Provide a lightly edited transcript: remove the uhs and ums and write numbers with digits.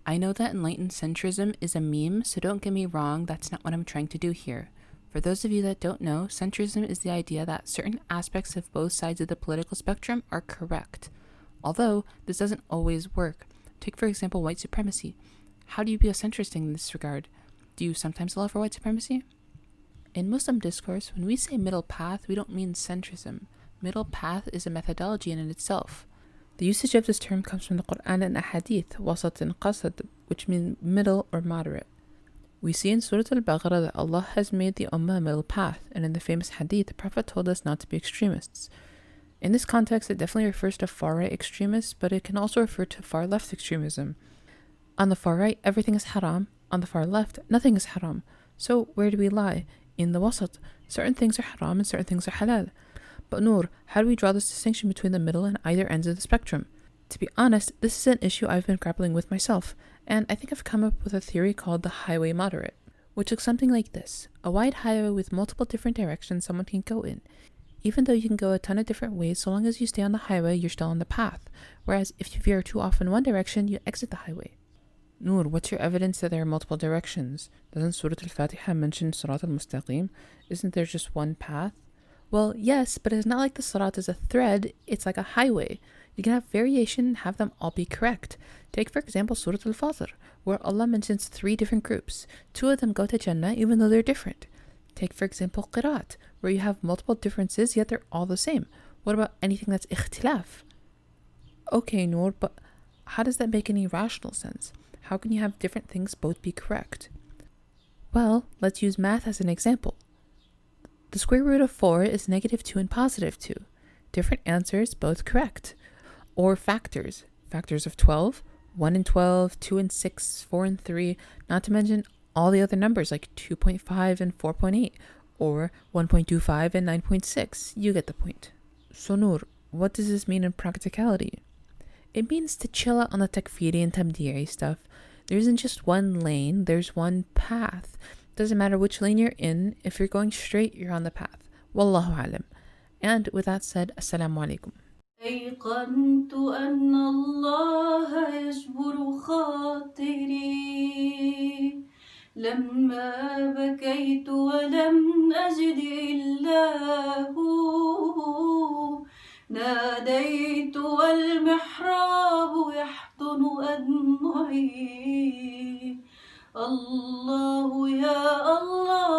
I know that enlightened centrism is a meme, so don't get me wrong, that's not what I'm trying to do here. For those of you that don't know, centrism is the idea that certain aspects of both sides of the political spectrum are correct. Although, this doesn't always work. Take for example white supremacy. How do you be a centrist in this regard? Do you sometimes allow for white supremacy? In Muslim discourse, when we say middle path, we don't mean centrism. Middle path is a methodology in itself. The usage of this term comes from the Quran and Ahadith, wasat and qasad, which mean middle or moderate. We see in Surah Al-Baqarah that Allah has made the Ummah a middle path, and in the famous Hadith, the Prophet told us not to be extremists. In this context, it definitely refers to far-right extremists, but it can also refer to far-left extremism. On the far right, everything is haram. On the far left, nothing is haram. So where do we lie? In the wasat. Certain things are haram and certain things are halal. But Noor, how do we draw this distinction between the middle and either ends of the spectrum? To be honest, this is an issue I've been grappling with myself, and I think I've come up with a theory called the highway moderate, which looks something like this: a wide highway with multiple different directions someone can go in. Even though you can go a ton of different ways, so long as you stay on the highway, you're still on the path. Whereas if you veer too off in one direction, you exit the highway. Noor, what's your evidence that there are multiple directions? Doesn't Surah Al-Fatiha mention Sirat al-Mustaqim? Isn't there just one path? Well, yes, but it's not like the Sirat is a thread, it's like a highway. You can have variation and have them all be correct. Take for example Surah Al-Fatir, where Allah mentions 3 different groups. 2 of them go to Jannah even though they're different. Take for example Qiraat, where you have multiple differences yet they're all the same. What about anything that's ikhtilaf? Okay, Noor, but how does that make any rational sense? How can you have different things both be correct? Well, let's use math as an example. The square root of 4 is -2 and +2. Different answers, both correct. Or factors. Factors of 12, 1 and 12, 2 and 6, 4 and 3, not to mention all the other numbers like 2.5 and 4.8, or 1.25 and 9.6. You get the point. So Noor, what does this mean in practicality? It means to chill out on the takfiri and tabdi'i stuff. There isn't just one lane, there's one path. Doesn't matter which lane you're in, if you're going straight, you're on the path. Wallahu alam. And with that said, assalamu alaikum. أيقنت أن الله يجبر خاطري لما بكيت ولم أجد إلا هو ناديت والمحراب يحضن أدمعي الله يا الله